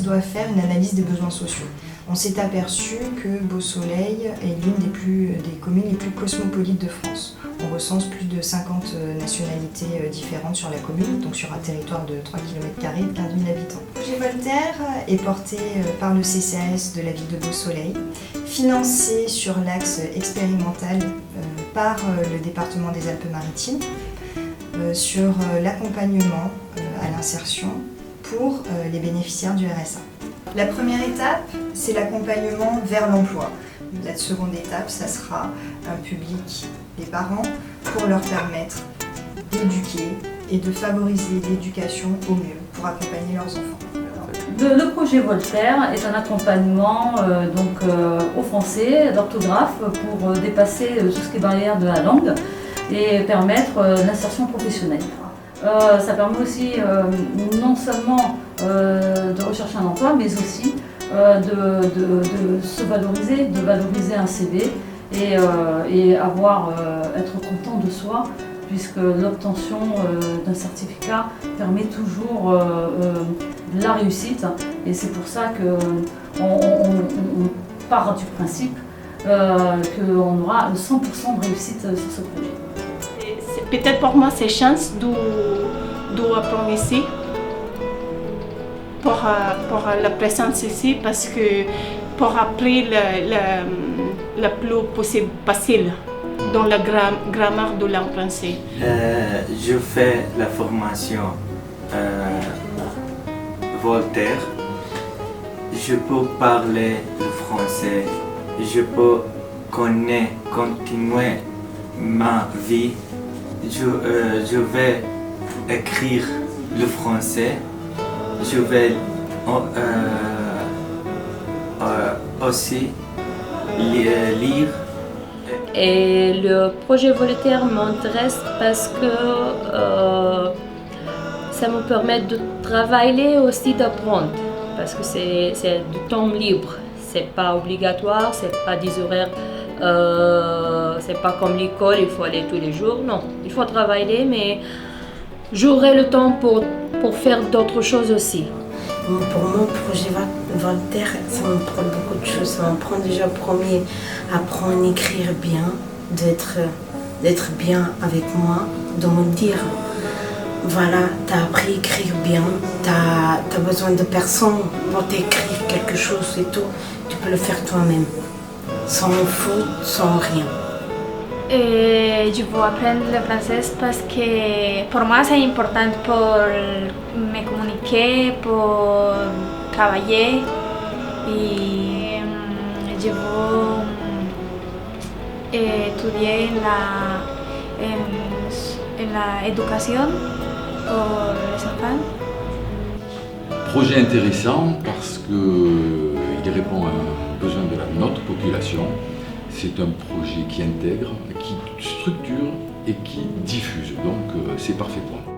doit faire une analyse des besoins sociaux. On s'est aperçu que Beau-Soleil est l'une des communes les plus cosmopolites de France. On recense plus de 50 nationalités différentes sur la commune, donc sur un territoire de 3 km² et de 15 000 habitants. Le projet Voltaire est porté par le CCAS de la ville de Beau-Soleil, financé sur l'axe expérimental par le département des Alpes-Maritimes, sur l'accompagnement à l'insertion pour les bénéficiaires du RSA. La première étape, c'est l'accompagnement vers l'emploi. La seconde étape, ça sera un public, les parents, pour leur permettre d'éduquer et de favoriser l'éducation au mieux pour accompagner leurs enfants. Le projet Voltaire est un accompagnement au français, d'orthographe, pour dépasser tout ce qui est barrière de la langue et permettre l'insertion professionnelle. Ça permet aussi non seulement de rechercher un emploi, mais aussi de se valoriser, de valoriser un CV et être content de soi, puisque l'obtention d'un certificat permet toujours la réussite. Et c'est pour ça qu'on part du principe qu'on aura 100% de réussite sur ce projet. Peut-être pour moi, c'est chance d'apprendre ici, pour la présence ici, parce que pour apprendre le plus possible facile dans la grammaire de langue française. Je fais la formation Voltaire. Je peux parler le français. Je peux continuer ma vie. Je vais écrire le français. Je vais aussi lire. Et le projet Voltaire m'intéresse parce que ça me permet de travailler et aussi d'apprendre. Parce que c'est du temps libre. C'est pas obligatoire, c'est pas des horaires. C'est pas comme l'école, il faut aller tous les jours. Non, il faut travailler, mais j'aurai le temps pour faire d'autres choses aussi. Pour mon projet Voltaire, ça me prend beaucoup de choses. Ça me prend déjà premier apprendre à écrire bien, d'être bien avec moi, de me dire voilà, tu as appris à écrire bien, tu as besoin de personne pour t'écrire quelque chose et tout, tu peux le faire toi-même, sans faute, sans rien. Je veux apprendre le français parce que pour moi c'est important pour me communiquer, pour travailler et je veux étudier l'éducation pour les enfants. Projet intéressant parce qu'il répond à un besoin de notre population. C'est un projet qui intègre, qui structure et qui diffuse, donc c'est parfait pour moi.